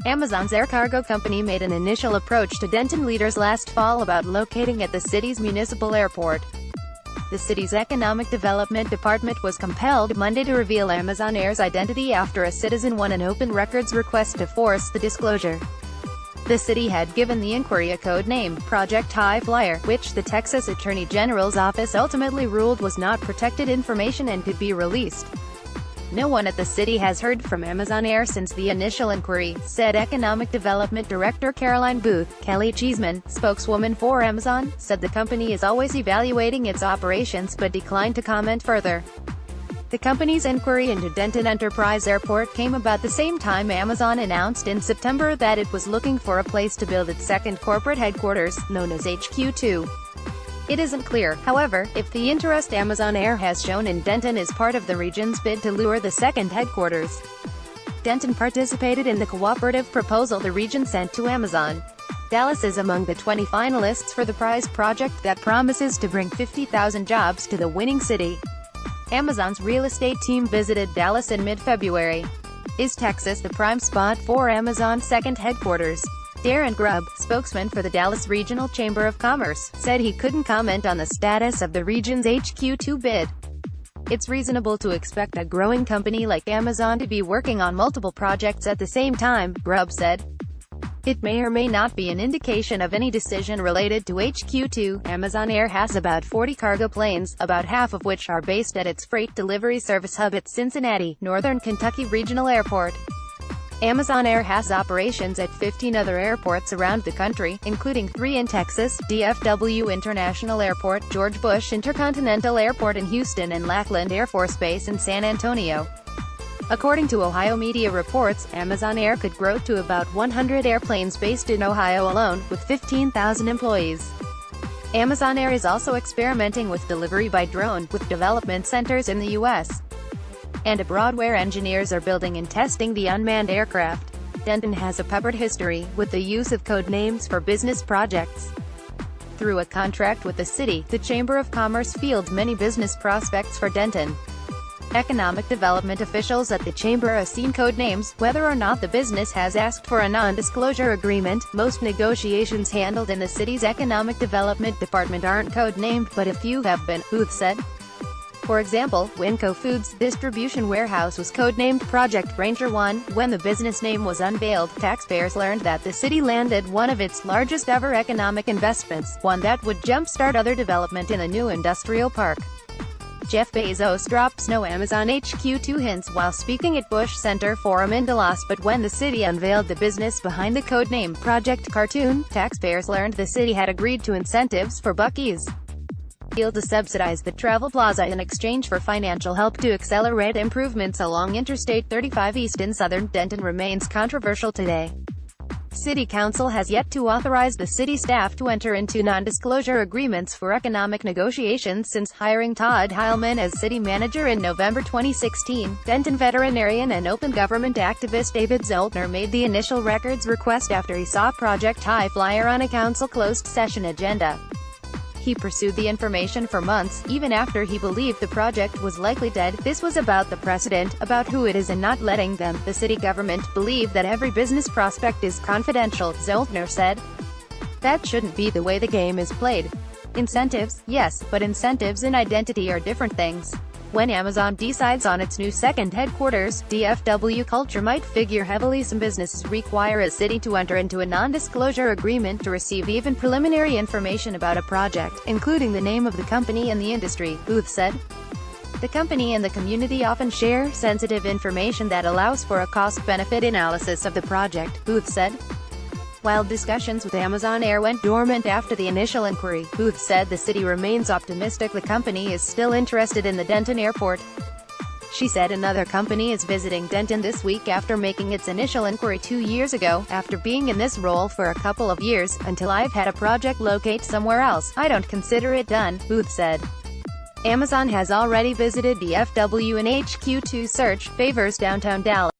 Amazon's air cargo company made an initial approach to Denton leaders last fall about locating at the city's municipal airport. The city's Economic Development Department was compelled Monday to reveal Amazon Air's identity after a citizen won an open records request to force the disclosure. The city had given the inquiry a code name, Project High Flyer, which the Texas Attorney General's office ultimately ruled was not protected information and could be released. No one at the city has heard from Amazon Air since the initial inquiry, said Economic Development Director Caroline Booth. Kelly Cheeseman, spokeswoman for Amazon, said the company is always evaluating its operations but declined to comment further. The company's inquiry into Denton Enterprise Airport came about the same time Amazon announced in September that it was looking for a place to build its second corporate headquarters, known as HQ2. It isn't clear, however, if the interest Amazon Air has shown in Denton is part of the region's bid to lure the second headquarters. Denton participated in the cooperative proposal the region sent to Amazon. Dallas is among the 20 finalists for the prize project that promises to bring 50,000 jobs to the winning city. Amazon's real estate team visited Dallas in mid-February. Is Texas the prime spot for Amazon's second headquarters? Darren Grubb, spokesman for the Dallas Regional Chamber of Commerce, said he couldn't comment on the status of the region's HQ2 bid. It's reasonable to expect a growing company like Amazon to be working on multiple projects at the same time, Grubb said. It may or may not be an indication of any decision related to HQ2. Amazon Air has about 40 cargo planes, about half of which are based at its freight delivery service hub at Cincinnati, Northern Kentucky Regional Airport. Amazon Air has operations at 15 other airports around the country, including 3 in Texas, DFW International Airport, George Bush Intercontinental Airport in Houston and Lackland Air Force Base in San Antonio. According to Ohio media reports, Amazon Air could grow to about 100 airplanes based in Ohio alone, with 15,000 employees. Amazon Air is also experimenting with delivery by drone, with development centers in the U.S. and abroad where engineers are building and testing the unmanned aircraft. Denton has a peppered history with the use of code names for business projects. Through a contract with the city, the Chamber of Commerce fields many business prospects for Denton. Economic development officials at the chamber assign code names, whether or not the business has asked for a non-disclosure agreement. Most negotiations handled in the city's Economic Development Department aren't code-named, but a few have been, Booth said. For example, Winco Foods' distribution warehouse was codenamed Project Ranger 1. When the business name was unveiled, taxpayers learned that the city landed one of its largest ever economic investments, one that would jumpstart other development in a new industrial park. Jeff Bezos drops no Amazon HQ2 hints while speaking at Bush Center Forum in Dallas, but when the city unveiled the business behind the codename Project Cartoon, taxpayers learned the city had agreed to incentives for Buc-ee's deal to subsidize the Travel Plaza in exchange for financial help to accelerate improvements along Interstate 35 East in southern Denton remains controversial today. City Council has yet to authorize the city staff to enter into non-disclosure agreements for economic negotiations since hiring Todd Heilman as city manager in November 2016. Denton veterinarian and open government activist David Zoltner made the initial records request after he saw Project High Flyer on a council closed session agenda. He pursued the information for months, even after he believed the project was likely dead. This was about the precedent, about who it is and not letting them, the city government, believe that every business prospect is confidential, Zoltner said. That shouldn't be the way the game is played. Incentives, yes, but incentives and identity are different things. When Amazon decides on its new second headquarters, DFW culture might figure heavily. Some businesses require a city to enter into a non-disclosure agreement to receive even preliminary information about a project, including the name of the company and the industry, Booth said. The company and the community often share sensitive information that allows for a cost-benefit analysis of the project, Booth said. While discussions with Amazon Air went dormant after the initial inquiry, Booth said the city remains optimistic the company is still interested in the Denton airport. She said another company is visiting Denton this week after making its initial inquiry 2 years ago. After being in this role for a couple of years, until I've had a project locate somewhere else, I don't consider it done, Booth said. Amazon has already visited DFW and HQ2 search favors downtown Dallas.